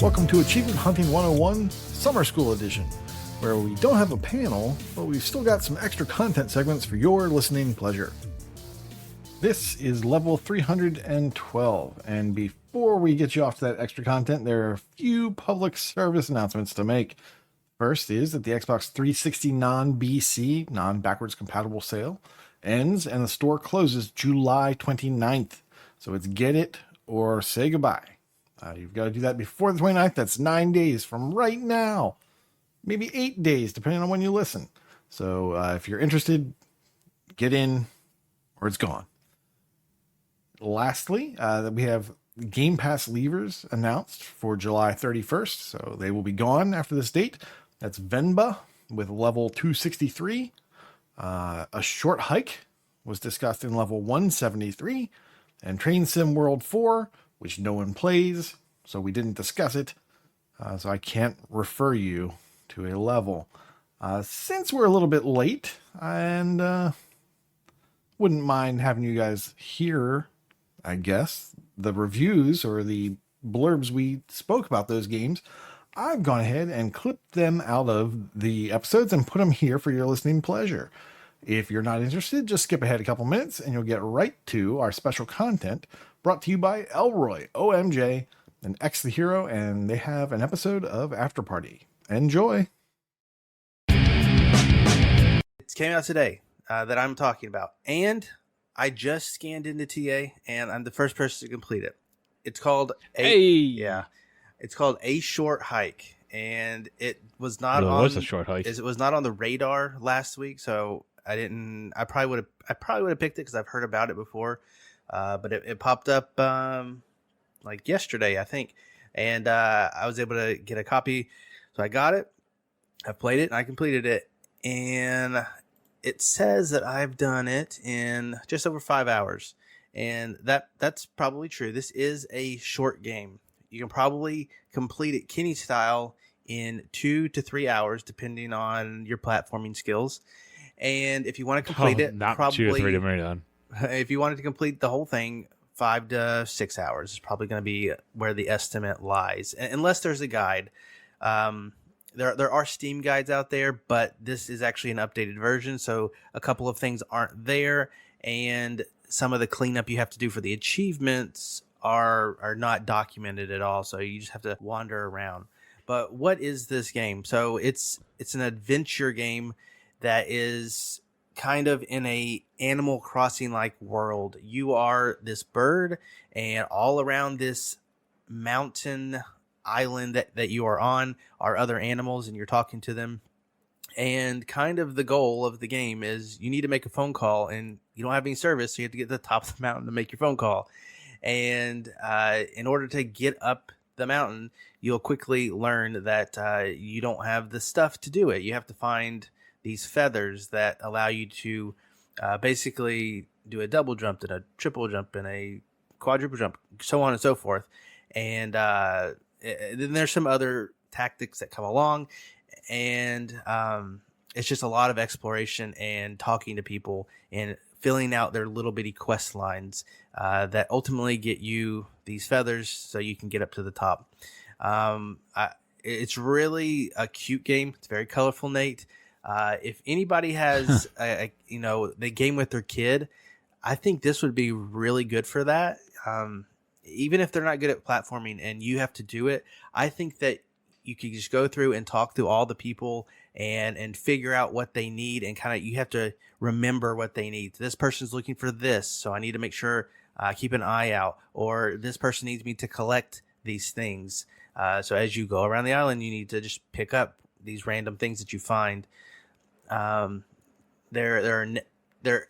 Welcome to Achievement Hunting 101 Summer School Edition, where we don't have a panel, but we've still got some extra content segments for your listening pleasure. This is level 312, and before we get you off to that extra content, there are a few public service announcements to make. First is that the Xbox 360 non-BC, non-backwards compatible sale ends, and the store closes July 29th. So it's get it or say goodbye. You've got to do that before the 29th. That's 9 days from right now. Maybe 8 days, depending on when you listen. So if you're interested, get in or it's gone. Lastly, we have Game Pass levers announced for July 31st. So they will be gone after this date. That's Venba with level 263. A short hike was discussed in level 173. And Train Sim World 4, which no one plays, so we didn't discuss it. So I can't refer you to a level. Since we're a little bit late, and wouldn't mind having you guys hear, I guess, the reviews or the blurbs we spoke about those games, I've gone ahead and clipped them out of the episodes and put them here for your listening pleasure. If you're not interested, just skip ahead a couple minutes and you'll get right to our special content brought to you by Elroy, OMJ, and Exe the Hero, and they have an episode of After Party. Enjoy! It came out today that I'm talking about, and I just scanned into TA, and I'm the first person to complete it. It's called it's called A Short Hike, and it was not was a short hike. It was not on the radar last week, so I probably would have picked it because I've heard about it before, but it popped up like yesterday, I think, and I was able to get a copy, so I got it. I played it and I completed it, and it says that I've done it in just over 5 hours, and that's probably true. This is a short game. You can probably complete it Kenny style in 2 to 3 hours, depending on your platforming skills. And if you want to complete it, not probably 2 or 3 to marathon. If you wanted to complete the whole thing, 5 to 6 hours is probably going to be where the estimate lies, unless there's a guide. There are Steam guides out there, but this is actually an updated version, so a couple of things aren't there, and some of the cleanup you have to do for the achievements are not documented at all, so you just have to wander around. But what is this game? So it's an adventure game that is kind of in a Animal Crossing like world. You are this bird, and all around this mountain island that you are on are other animals, and you're talking to them. And kind of the goal of the game is you need to make a phone call, and you don't have any service, so you have to get to the top of the mountain to make your phone call. And in order to get up the mountain, you'll quickly learn that you don't have the stuff to do it. You have to find these feathers that allow you to basically do a double jump and a triple jump and a quadruple jump, so on and so forth. And then there's some other tactics that come along, and it's just a lot of exploration and talking to people and filling out their little bitty quest lines that ultimately get you these feathers so you can get up to the top. It's really a cute game. It's very colorful, Nate. If anybody has they game with their kid, I think this would be really good for that. Even if they're not good at platforming and you have to do it, I think that you can just go through and talk to all the people and figure out what they need, and kind of you have to remember what they need. This person's looking for this, so I need to make sure keep an eye out, or this person needs me to collect these things. So as you go around the island, you need to just pick up these random things that you find. There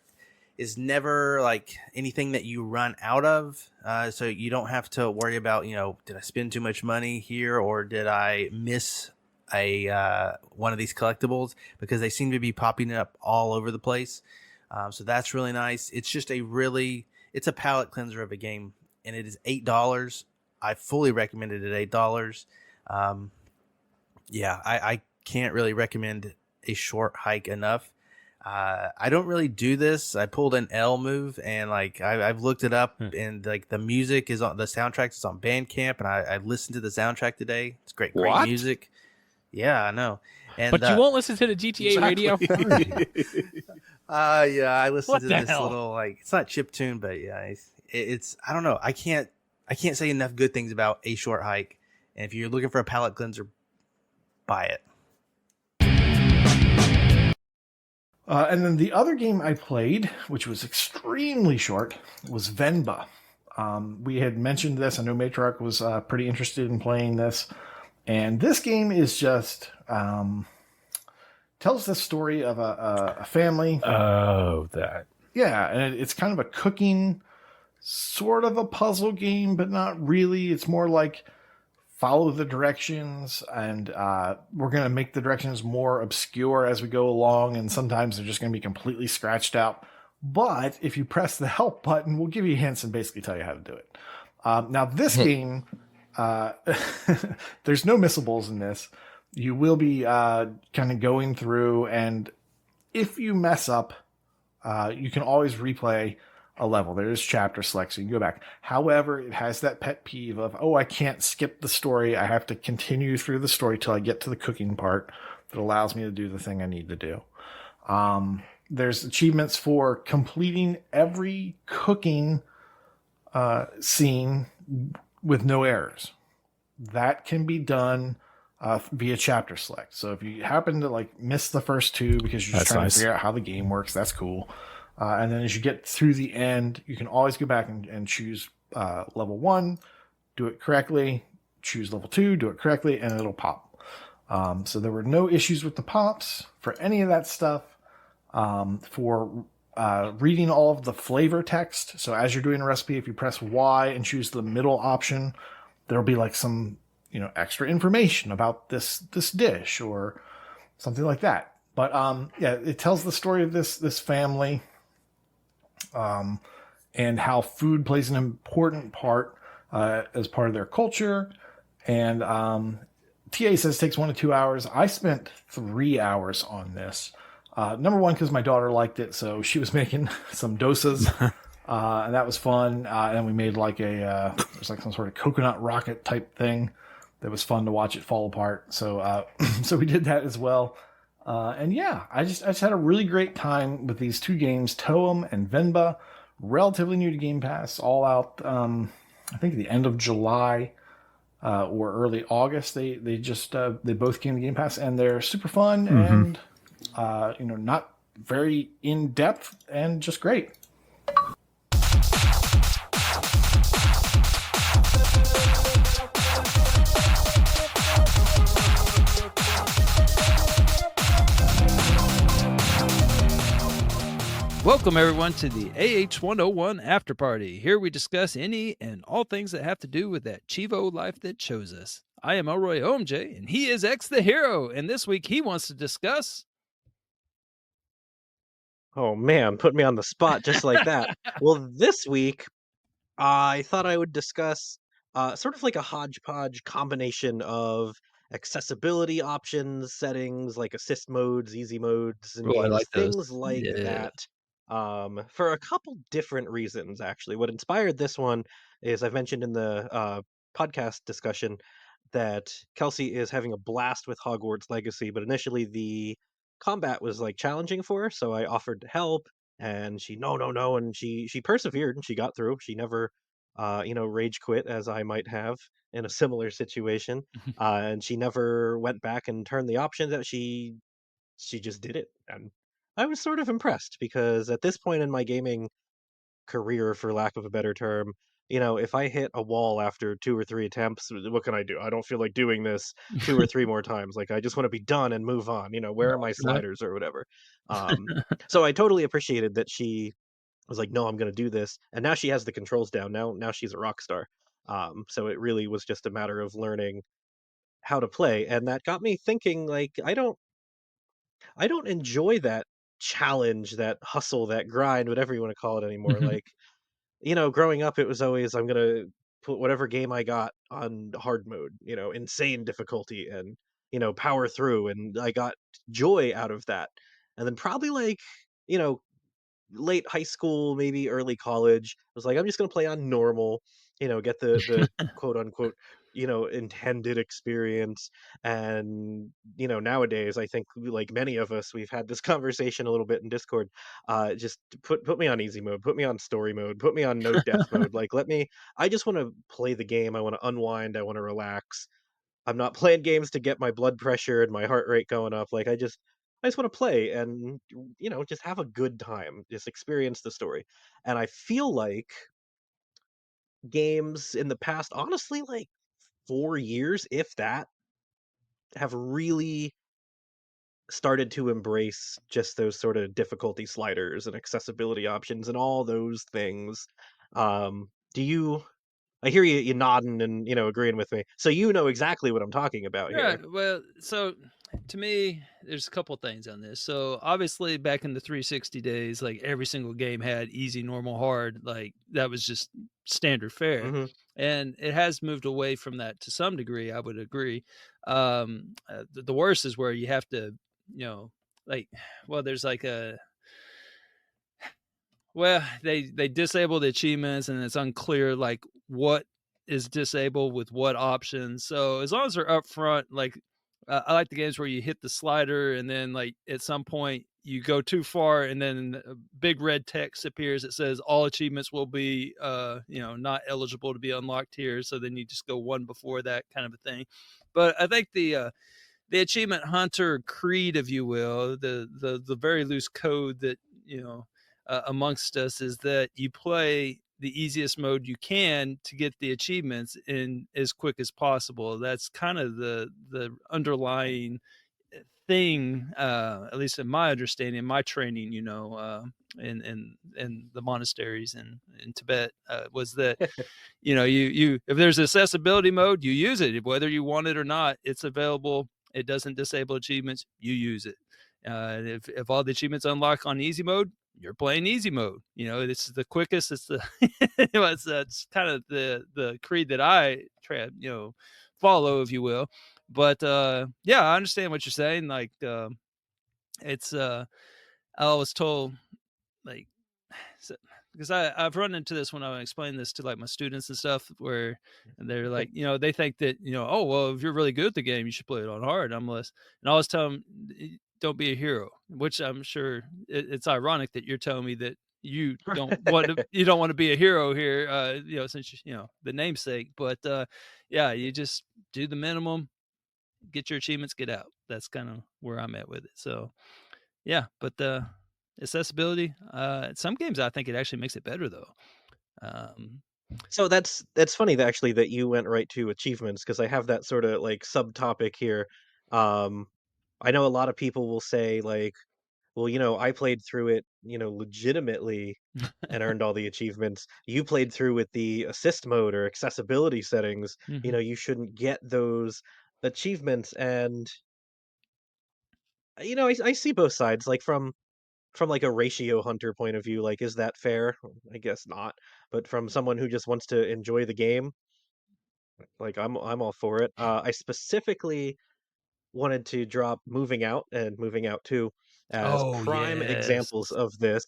is never like anything that you run out of, so you don't have to worry about, did I spend too much money here, or did I miss a one of these collectibles, because they seem to be popping up all over the place. So that's really nice. It's just it's a palate cleanser of a game, and it is $8. I fully recommend it at $8. I can't really recommend A Short Hike enough. I don't really do this. I pulled an L move, and like I've looked it up, and like the music is on the soundtrack is on Bandcamp, and I listened to the soundtrack today. It's great What? music. Yeah, I know. And But you won't listen to the GTA radio? yeah, I listened What to the this hell? little like it's not chiptune, but yeah, it's I don't know. I can't say enough good things about A Short Hike. And if you're looking for a palate cleanser, buy it. And then the other game I played, which was extremely short, was Venba. We had mentioned this. I know Matriarch was pretty interested in playing this. And this game is just tells the story of a family. Oh, that. Yeah, and it's kind of a cooking, sort of a puzzle game, but not really. It's more like follow the directions, and we're going to make the directions more obscure as we go along, and sometimes they're just going to be completely scratched out. But if you press the help button, we'll give you hints and basically tell you how to do it. Now, this game, there's no missables in this. You will be kind of going through, and if you mess up, you can always replay a level. There is chapter select, so you can go back. However, it has that pet peeve of, oh, I can't skip the story. I have to continue through the story till I get to the cooking part that allows me to do the thing I need to do. There's achievements for completing every cooking scene with no errors. That can be done via chapter select. So if you happen to like miss the first two because you're just trying to figure out how the game works, that's cool. And then as you get through the end, you can always go back and choose level 1, do it correctly, choose level 2, do it correctly, and it'll pop. So there were no issues with the pops for any of that stuff. For reading all of the flavor text. So as you're doing a recipe, if you press Y and choose the middle option, there'll be like some, extra information about this dish or something like that. But yeah, it tells the story of this family, and how food plays an important part as part of their culture. And TA says it takes 1 to 2 hours. I spent 3 hours on this. Number one, because my daughter liked it, so she was making some dosas, and that was fun. And then we made like there's like some sort of coconut rocket type thing that was fun to watch it fall apart. So so we did that as well. And yeah, I just had a really great time with these two games, Toem and Venba, relatively new to Game Pass, all out. I think at the end of July or early August. They both came to Game Pass, and they're super fun and not very in depth and just great. Welcome, everyone, to the AH101 After Party. Here we discuss any and all things that have to do with that Chivo life that chose us. I am Elroy OMJ, and he is X the Hero, and this week he wants to discuss... Oh, man, put me on the spot just like that. Well, this week, I thought I would discuss sort of like a hodgepodge combination of accessibility options, settings like assist modes, easy modes, and Oh, I games, like those. things like Yeah. that. For a couple different reasons, actually. What inspired this one is I've mentioned in the podcast discussion that Kelsey is having a blast with Hogwarts Legacy, but initially the combat was like challenging for her, so I offered to help, and she no, and she persevered and she got through. She never rage quit as I might have in a similar situation, and she never went back and turned the options out. She just did it, and I was sort of impressed because at this point in my gaming career, for lack of a better term, if I hit a wall after 2 or 3 attempts, what can I do? I don't feel like doing this 2 or 3 more times. Like, I just want to be done and move on. Where are my sliders or whatever? So I totally appreciated that she was like, no, I'm going to do this. And now she has the controls down. Now she's a rock star. So it really was just a matter of learning how to play. And that got me thinking, like, I don't enjoy that challenge, that hustle, that grind, whatever you want to call it anymore. Like, growing up, it was always, I'm gonna put whatever game I got on hard mode, insane difficulty, and power through, and I got joy out of that. and then probably like, you know, late high school, maybe early college, I was like, I'm just gonna play on normal, get the quote unquote, intended experience. And nowadays, I think like many of us, we've had this conversation a little bit in Discord. Just put me on easy mode, put me on story mode, put me on no death mode. Like let me. I just want to play the game. I want to unwind. I want to relax. I'm not playing games to get my blood pressure and my heart rate going up. Like I just want to play and just have a good time, just experience the story. And I feel like games in the past, honestly, like 4 years, if that, have really started to embrace just those sort of difficulty sliders and accessibility options and all those things. Do you I hear you nodding and agreeing with me. So you know exactly what I'm talking about Yeah, here. well, so to me, there's a couple things on this. So obviously, back in the 360 days, like every single game had easy, normal, hard. Like that was just standard fare, Mhm. and it has moved away from that to some degree. I would agree. The worst is where you have to, you know, like, well, there's like a well, they disable the achievements, and it's unclear like what is disabled with what options. So as long as they're upfront, like I like the games where you hit the slider, and then like at some point you go too far, and then a big red text appears that says all achievements will be not eligible to be unlocked here. So then you just go one before that kind of a thing. But I think the achievement hunter creed, if you will, the very loose code that amongst us is that you play the easiest mode you can to get the achievements in as quick as possible. That's kind of the underlying thing, at least in my understanding, my training, in the monasteries in Tibet, was that you if there's accessibility mode, you use it whether you want it or not. It's available. It doesn't disable achievements. You use it. If all the achievements unlock on easy mode, you're playing easy mode. This is the quickest. It's the it's kind of the creed that I follow, if you will. But yeah, I understand what you're saying. Like it's I was told like so, because I've run into this when I explain this to like my students and stuff, where they're like, they think that, oh, well, if you're really good at the game, you should play it on hard. And I always tell them, don't be a hero, which I'm sure it's ironic that you're telling me that you don't want to be a hero here, since the namesake, but yeah, you just do the minimum, get your achievements, get out. That's kind of where I'm at with it. So yeah, but accessibility, some games I think it actually makes it better though. Um, So that's funny that actually that you went right to achievements because I have that sort of like subtopic here. Um, I know a lot of people will say like, well, I played through it, legitimately and earned all the achievements. You played through with the assist mode or accessibility settings. mhm. You shouldn't get those achievements. And I see both sides. Like from like a ratio hunter point of view, like is that fair? I guess not. But from someone who just wants to enjoy the game, like I'm all for it. I specifically wanted to drop Moving Out and Moving Out 2 as Oh prime yes, examples of this.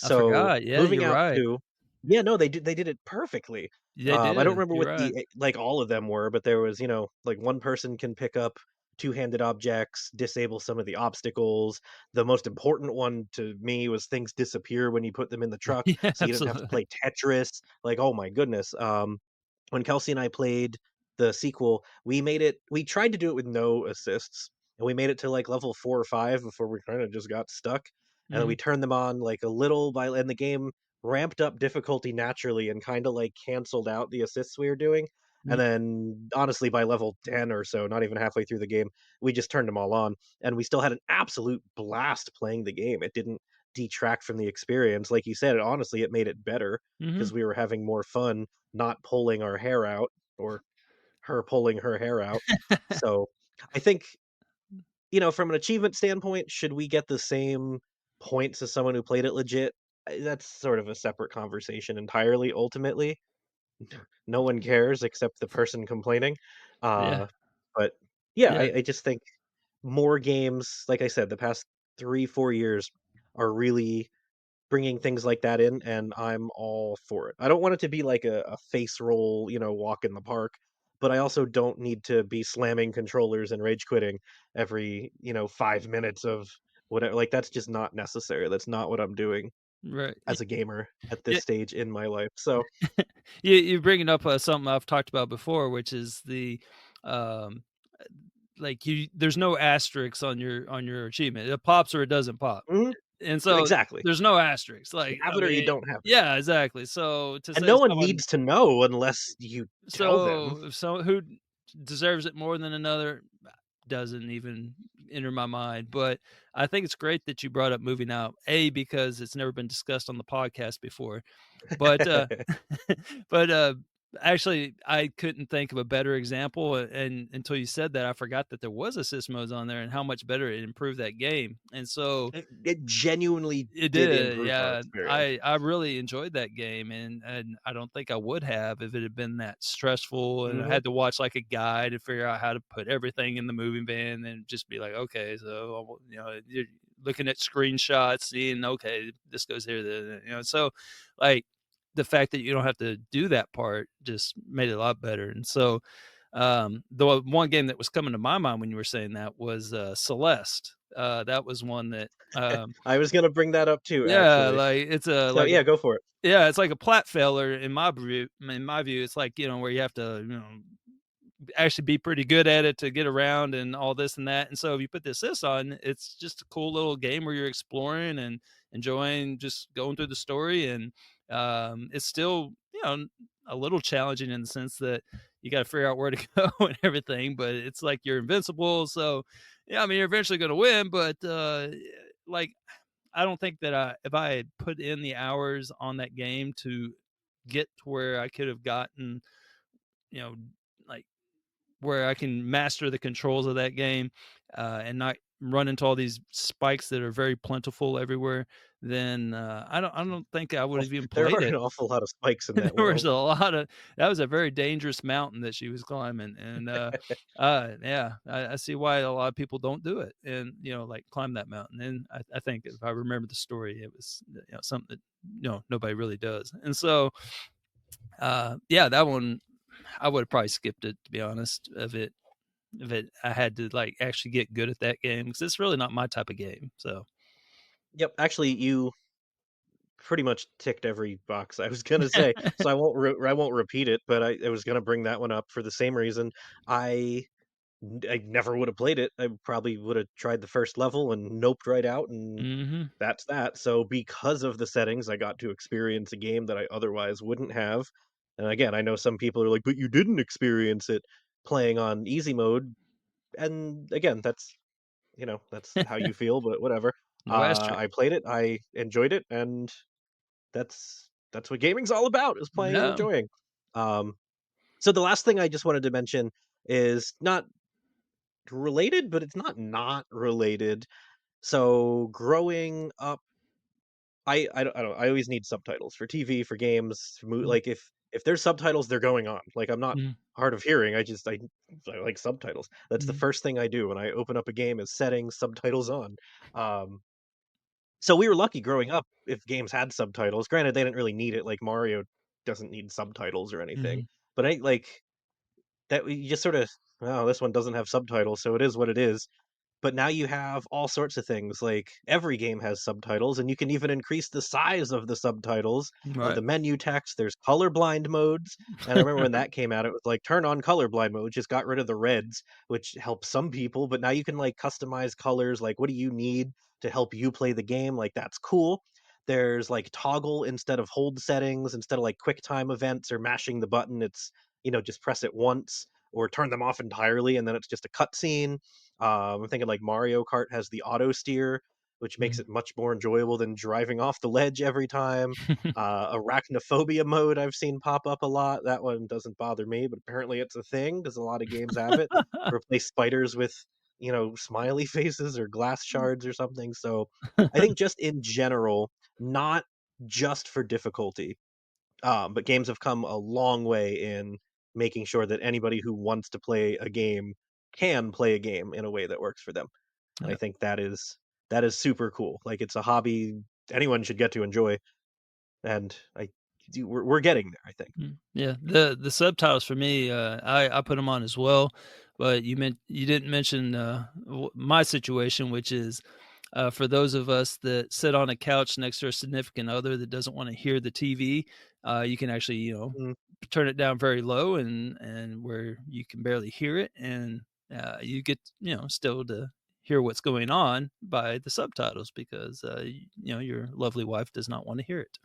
I So forgot. Yeah, Moving you're Out right. 2, yeah, no, they did it perfectly. They I don't did. remember You're what right. the like all of them were, but there was, like one person can pick up two-handed objects, disable some of the obstacles. The most important one to me was things disappear when you put them in the truck, Yeah, so you didn't have to absolutely. play Tetris. Like, oh my goodness. When Kelsey and I played the sequel, we tried to do it with no assists, and we made it to like level 4 or 5 before we kind of just got stuck. And then we Mhm, turned them on like a little by and the game ramped up difficulty naturally and kind of like canceled out the assists we were doing. And mhm. then honestly by level 10 or so, not even halfway through the game, we just turned them all on and we still had an absolute blast playing the game. It didn't detract from the experience. Like you said, honestly, it made it better Mhm. because we were having more fun not pulling our hair out or her pulling her hair out. So I think, from an achievement standpoint, should we get the same points as someone who played it legit? That's sort of a separate conversation entirely, ultimately. No one cares except the person complaining. Yeah, Uh, but yeah, I, yeah. I just think more games, like I said, the past 3-4 years are really bringing things like that in, and I'm all for it. I don't want it to be like a face roll, walk in the park, but I also don't need to be slamming controllers and rage quitting every 5 minutes of whatever. Like that's just not necessary. That's not what I'm doing Right. as a gamer at this Yeah, stage in my life. So you're bringing up something I've talked about before, which is um, like there's no asterisks on your achievement. It pops or it doesn't pop, mhm, and so exactly. there's no asterisks. You Like have I it or you mean, don't have it. yeah, exactly. So to And say no one someone needs to know unless you tell them. so who deserves it more than another doesn't even enter my mind. But I think it's great that you brought up moving out. A, because it's never been discussed on the podcast before. But but actually I couldn't think of a better example, and until you said that I forgot that there was assist modes on there and how much better it improved that game. And so It genuinely it did did, improve my yeah. experience. I really enjoyed that game, and I don't think I would have if it had been that stressful, and I Mhm. had to watch like a guide to figure out how to put everything in the moving van, and just be like, okay, so you're looking at screenshots, seeing okay, this goes here, so like the fact that you don't have to do that part just made it a lot better. And so the one game that was coming to my mind when you were saying that was Celeste. That was one that I was gonna bring that up too, yeah, actually. like it's a So like a yeah, go for it. yeah, it's like a plat failure in my view. In my view, it's like where you have to actually be pretty good at it to get around and all this and that. And so if you put the assist on, it's just a cool little game where you're exploring and enjoying just going through the story. And it's still a little challenging in the sense that you got to figure out where to go and everything. But it's like you're invincible, so yeah, I mean you're eventually going to win. But like I don't think that if I had put in the hours on that game to get to where I could have gotten, you know, like where I can master the controls of that game and not run into all these spikes that are very plentiful everywhere, then I don't think I would Well, have even there played are an it. awful lot of spikes in that There was world. a lot of that was a very dangerous mountain that she was climbing, and yeah, I see why a lot of people don't do it, and like climb that mountain. And I think if I remember the story, it was something that nobody really does. And so yeah, that one I would have probably skipped it, to be honest. If it I had to like actually get good at that game, because it's really not my type of game. So Yep, actually, you pretty much ticked every box I was gonna say, so I won't repeat it, but I was gonna bring that one up for the same reason. I I never would have played it. I probably would have tried the first level and noped right out, and hmm that's that. So because of the settings, I got to experience a game that I otherwise wouldn't have. And again, I know some people are like, "But you didn't experience it playing on easy mode." And again, that's how you feel, but whatever. no asterisk. I played it, I enjoyed it, and that's what gaming's all about, is playing and No. enjoying. Um, so the last thing I just wanted to mention is not related, but it's not related. So growing up, I always need subtitles for TV, for games, for like if there's subtitles, they're going on. Like I'm not Mhm, hard of hearing. I like subtitles. That's the mhm, first thing I do when I open up a game is settings, subtitles on. Um, so we were lucky growing up if games had subtitles. Granted, they didn't really need it. Like Mario doesn't need subtitles or anything. mhm. But I like that you just sort of, oh, this one doesn't have subtitles, so it is what it is. But now you have all sorts of things, like, every game has subtitles, and you can even increase the size of the subtitles, of Right. the menu text. There's colorblind modes, and I remember when that came out, it was like, "Turn on colorblind mode," just got rid of the reds, which helps some people, but now you can, like, customize colors, like, what do you need to help you play the game? Like, that's cool. There's, like, toggle instead of hold settings, instead of, like, quick time events or mashing the button, it's, just press it once or turn them off entirely, and then it's just a cutscene. I'm thinking like Mario Kart has the auto steer, which makes Mhm. it much more enjoyable than driving off the ledge every time. Arachnophobia mode I've seen pop up a lot. That one doesn't bother me, but apparently it's a thing because a lot of games have it. Replace spiders with, smiley faces or glass shards or something. So I think just in general, not just for difficulty, but games have come a long way in making sure that anybody who wants to play a game can play a game in a way that works for them. And I Yeah. think that is that is super cool. Like, it's a hobby anyone should get to enjoy, and we're getting there, I think. Yeah, the subtitles for me, I put them on as well, but you didn't mention my situation, which is for those of us that sit on a couch next to a significant other that doesn't want to hear the TV. You can actually, Mm. turn it down very low and where you can barely hear it, and you get still to hear what's going on by the subtitles because your lovely wife does not want to hear it.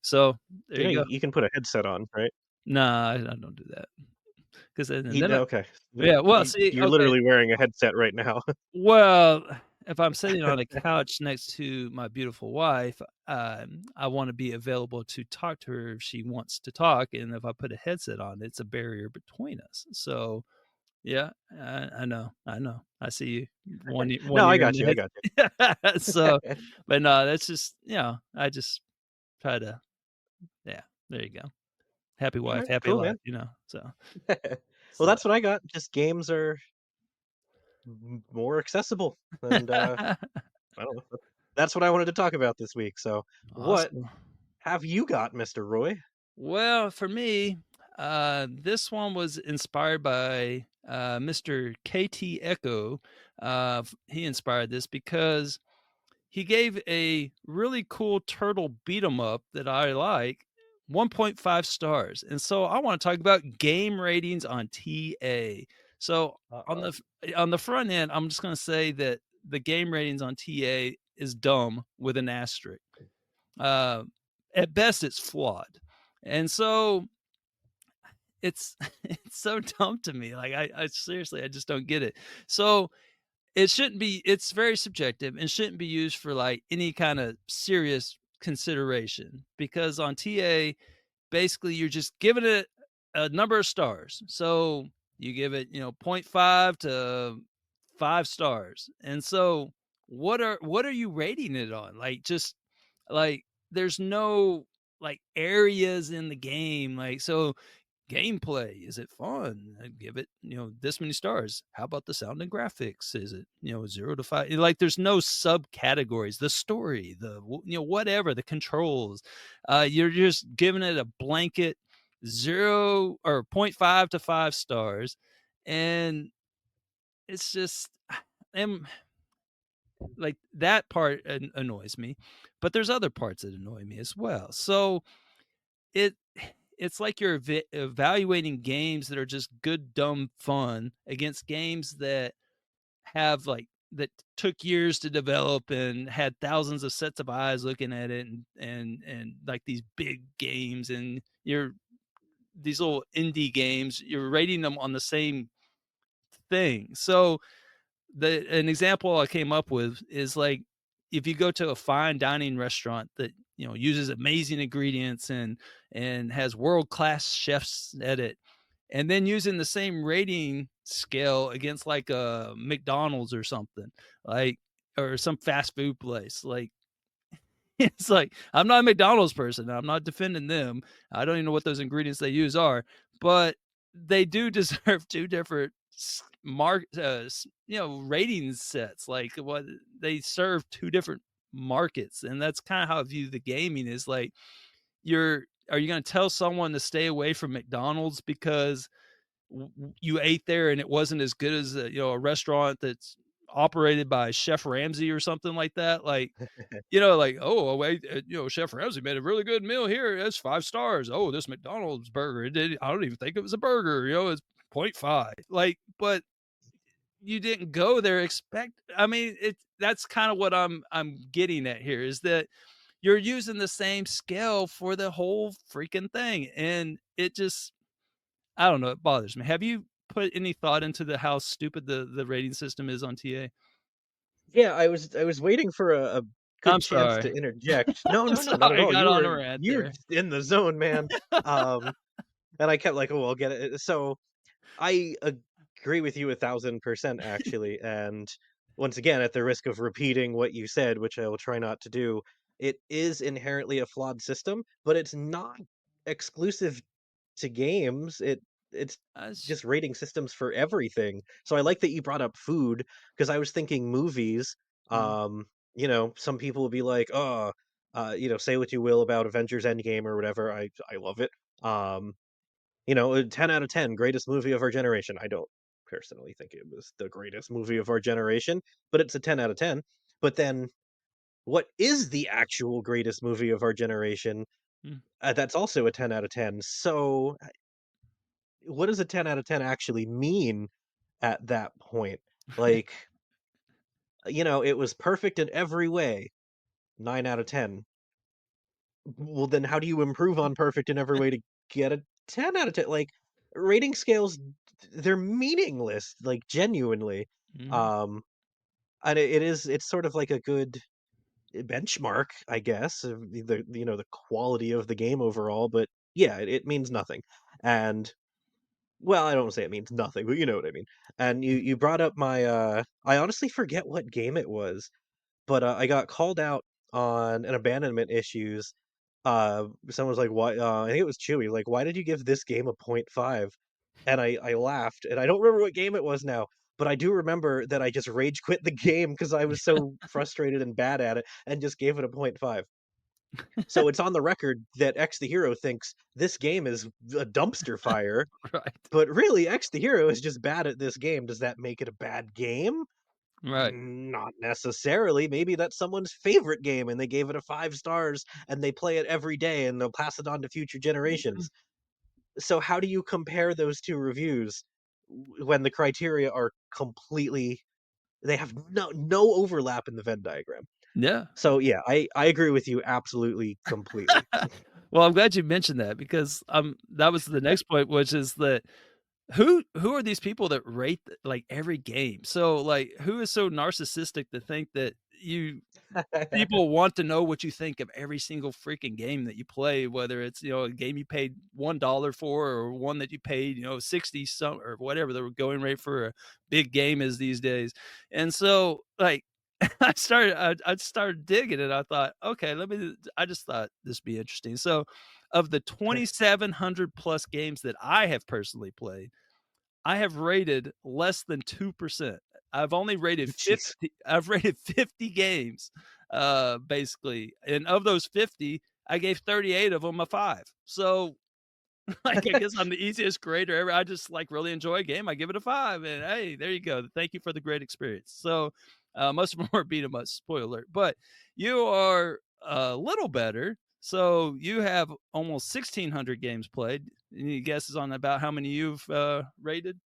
So there Yeah, you go. you can put a headset on, right? Nah, I don't do that because then Okay. yeah. Well, see, You're okay. literally wearing a headset right now. Well, if I'm sitting on a couch next to my beautiful wife, I want to be available to talk to her if she wants to talk, and if I put a headset on, it's a barrier between us. So yeah, I know. I see you one No, I ear in got you, I the got head. So, you. but no, that's just I just try to yeah. There you go. Happy wife, Alright, happy cool, life. man. So Well, so. that's what I got. Just games are more accessible, and I don't know. That's what I wanted to talk about this week. So, what Awesome. have you got, Mr. Roy? Well, for me, this one was inspired by Mr. KT Echo. He inspired this because he gave a really cool turtle beat 'em up that I like 1.5 stars. And so I want to talk about game ratings on TA. So on Uh-oh. on the front end, I'm just going to say that the game ratings on TA is dumb with an asterisk. Uh, at best, it's flawed. And so it's it's so dumb to me. Like I seriously I just don't get it. So it shouldn't be it's very subjective and shouldn't be used for like any kind of serious consideration because on TA basically you're just giving it a number of stars. So you give it, zero point 0.5 to 5 stars. And so what are you rating it on? Like just like there's no like areas in the game like so gameplay, is it fun? I'd give it, this many stars. How about the sound and graphics? Is it, 0 to 5? Like there's no subcategories. The story, whatever, the controls. You're just giving it a blanket 0 or zero point 0.5 to 5 stars. And it's just and like that part annoys me, but there's other parts that annoy me as well. So it it's like you're evaluating games that are just good dumb fun against games that have like that took years to develop and had thousands of sets of eyes looking at it and like these big games and you're these little indie games you're rating them on the same thing. So an example I came up with is like if you go to a fine dining restaurant that uses amazing ingredients and has world class chefs at it, and then using the same rating scale against like a McDonald's or something like or some fast food place like it's like I'm not a McDonald's person. I'm not defending them. I don't even know what those ingredients they use are, but they do deserve two different rating sets. Like what they serve two different markets, and that's kind of how I view the gaming is like are you going to tell someone to stay away from McDonald's because you ate there and it wasn't as good as a restaurant that's operated by Chef Ramsay or something like that? Like like, oh, wait, Chef Ramsay made a really good meal here. It's 5 stars. Oh, this McDonald's burger, I don't even think it was a burger. It's zero point 0.5. Like, but you didn't go there I mean, that's kind of what I'm getting at here is that you're using the same scale for the whole freaking thing. And it just, I don't know, it bothers me. Have you put any thought into how stupid the rating system is on TA? Yeah, I was waiting for a I'm good chance sorry. to interject. No, I'm no, no, not at sorry I all. got You on a were rant you're there. in the zone, man. Um, and I kept like, "Oh, I'll get it." So I agree with you 1,000% actually. And once again, at the risk of repeating what you said, which I will try not to do, it is inherently a flawed system, but it's not exclusive to games. It's That's just rating systems for everything. So I like that you brought up food because I was thinking movies. mm, Um some people will be like, "Oh, say what you will about Avengers Endgame or whatever. I love it. Um, a 10 out of 10, greatest movie of our generation." I don't personally think it was the greatest movie of our generation, but it's a 10 out of 10. But then what is the actual greatest movie of our generation? Mm. That's also a 10 out of 10. So, what does a 10 out of 10 actually mean at that point? Like, it was perfect in every way. 9 out of 10. Well, then how do you improve on perfect in every way to get a 10 out of 10? Like, rating scales, they're meaningless, like, genuinely. Mhm. Um, and it's sort of like a good benchmark, I guess, of the quality of the game overall, but yeah, it means nothing. And well, I don't wanna say it means nothing, but you know what I mean. And you brought up I honestly forget what game it was, but, I got called out on an abandonment issues. Someone was like, "Why," I think it was Chewy, like, "Why did you give this game a point 5?" And I laughed, and I don't remember what game it was now, but I do remember that I just rage quit the game because I was so frustrated and bad at it and just gave it a point 5. So it's on the record that X the Hero thinks this game is a dumpster fire, Right. but really, X the Hero is just bad at this game. Does that make it a bad game? Right. Not necessarily. Maybe that's someone's favorite game and they gave it a 5 stars and they play it every day and they'll pass it on to future Mhm. generations. So how do you compare those 2 reviews when the criteria are completely they have no overlap in the Venn diagram? Yeah. So yeah, I agree with you absolutely completely. Well, I'm glad you mentioned that because, that was the next point, which is that who are these people that rate, like, every game? So, like, who is so narcissistic to think that you people want to know what you think of every single freaking game that you play, whether it's, a game you paid $1 for or one that you paid, 60 some or whatever the going rate for a big game is these days. And so, like, I started digging it. I thought, okay, I just thought this would be interesting. So, of the 2,700 plus games that I have personally played, I have rated less than 2%. Jeez. I've rated 50 games, basically, and of those 50, I gave 38 of them a 5. So, like, I guess I'm the easiest grader ever. I just, like, really enjoy a game, I give it a 5, and, hey, there you go. Thank you for the great experience. So, most of them are beat 'em up, spoiler alert, but you are a little better. So, you have almost 1,600 games played. Any guesses on about how many you've, rated?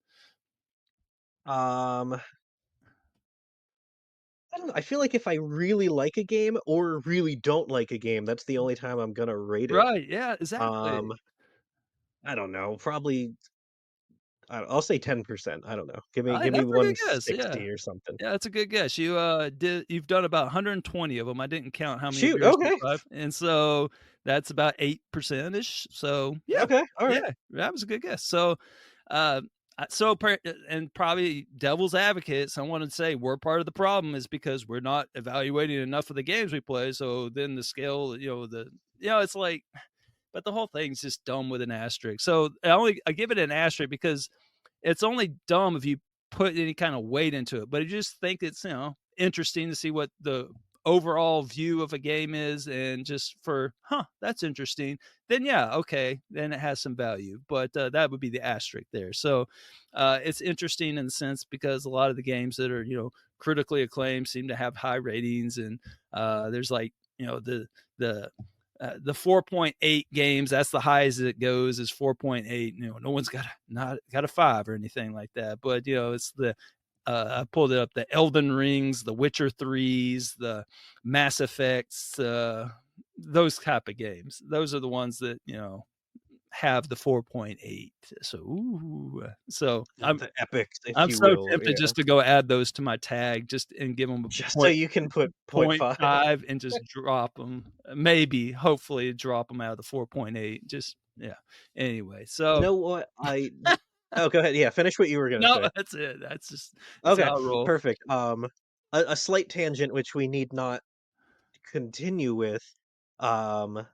Um, I don't know. I feel like if I really like a game or really don't like a game, that's the only time I'm gonna rate it. Right, yeah, exactly. Um, I don't know, probably I'll say 10%. I don't know. Give me That's a good guess, 160 yeah. or something. Yeah, that's a good guess. You've done about 120 of them. I didn't count how many of Shoot, yours were okay. 5, and so that's about 8%ish, so yeah, Okay, alright. yeah, that was a good guess. So, uh, and probably devil's advocate, someone would say we're part of the problem is because we're not evaluating enough of the games we play, so then the scale, it's like but the whole thing's just dumb with an asterisk. So, I give it an asterisk because it's only dumb if you put any kind of weight into it, but I just think it's, interesting to see what the overall view of a game is and just for, that's interesting. Then yeah, okay, then it has some value. But that would be the asterisk there. So it's interesting in the sense because a lot of the games that are, critically acclaimed seem to have high ratings and there's like, the 4.8 games, that's the highest it goes is 4.8. No one's not got a 5 or anything like that. But it's the I pulled it up, the Elden Rings, the Witcher 3s, the Mass Effects, those type of games. Those are the ones that, have the 4.8. So so The epics, if I'm you so will, tempted yeah. just to go add those to my tag just and give them a Just so point you can put point point 5. five and just drop them. Maybe, hopefully, drop them out of the 4.8. Just yeah. Anyway, You so know what? Oh, go ahead, yeah, finish what you were gonna no, say. that's it. That's Okay, how I roll. perfect. A slight tangent which we need not continue with, um,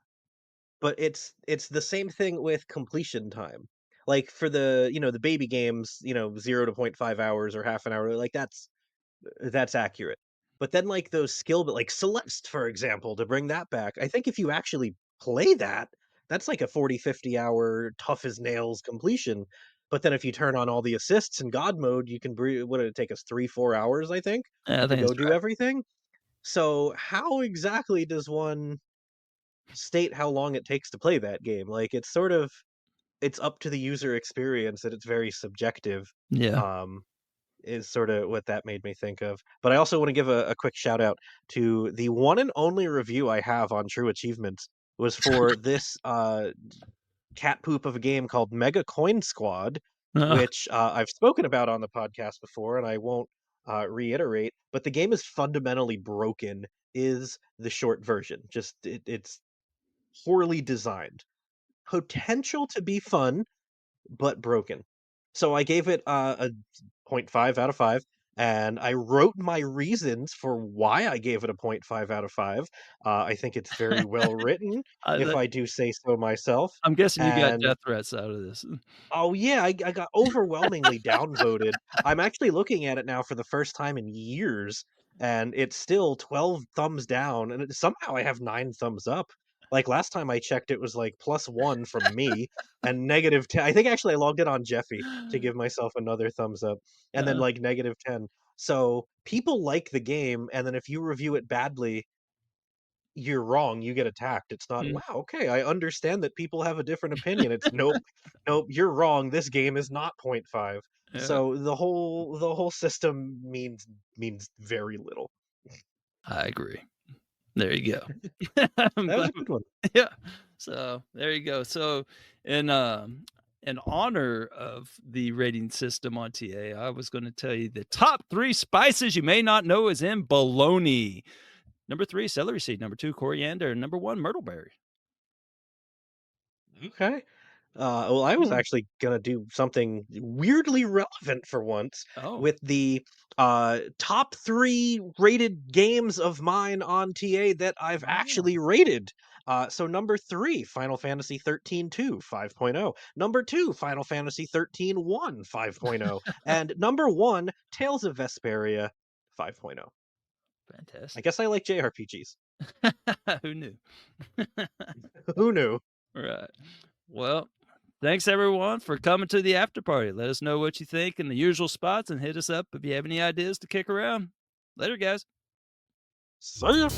but it's the same thing with completion time. Like for the baby games, 0 to point 0.5 hours or half an hour, like that's accurate. But then like those skill, but like Celeste, for example, to bring that back, I think if you actually play that, that's like a 40, 50 hour tough as nails completion. But then if you turn on all the assists in God mode, you can what did it take us 3-4 hours, I think, Yeah, I to think go that's do right. everything. So how exactly does one state how long it takes to play that game? Like it's sort of it's up to the user experience, that it's very subjective. Yeah. Um, is sort of what that made me think of. But I also want to give a quick shout out to the one and only review I have on True Achievements was for this cat poop of a game called Mega Coin Squad, Uh, which I've spoken about on the podcast before, and I won't reiterate. But the game is fundamentally broken. Is the short version? Just it's poorly designed. Potential to be fun, but broken. So I gave it a 0.5 out of 5, and I wrote my reasons for why I gave it a 0.5 out of 5. I think it's very well written, if I do say so myself. I'm guessing you got And death threats out of this. oh yeah, I got overwhelmingly downvoted. I'm actually looking at it now for the first time in years, and it's still 12 thumbs down, and somehow I have 9 thumbs up. Like last time I checked, it was like +1 from me and -10. I think actually I logged in on Jeffy to give myself another thumbs up, and then Uh, like -10. So people like the game, and then if you review it badly, you're wrong, you get attacked. It's not, mm, "Wow, okay, I understand that people have a different opinion." It's, "Nope, nope, you're wrong, this game is not point 0.5." yeah, So the whole system means very little. I agree. There you go. I'm That was glad. a good one. Yeah. So there you go. So in honor of the rating system on TA, I was going to tell you the top 3 spices you may not know is in bologna. Number 3, celery seed. Number 2, coriander. And number 1, myrtleberry. Okay. Well, I was Mm. actually gonna do something weirdly relevant for once Oh, with the top 3 rated games of mine on TA that I've oh, actually rated. So number 3, Final Fantasy 13-2, 5.0. Number 2, Final Fantasy 13-1, 5.0. And number 1, Tales of Vesperia, 5.0. I fantastic. guess I like JRPGs. Who knew? Who knew? Right. Well, thanks everyone for coming to the after party. Let us know what you think in the usual spots and hit us up if you have any ideas to kick around. Later, guys. See ya.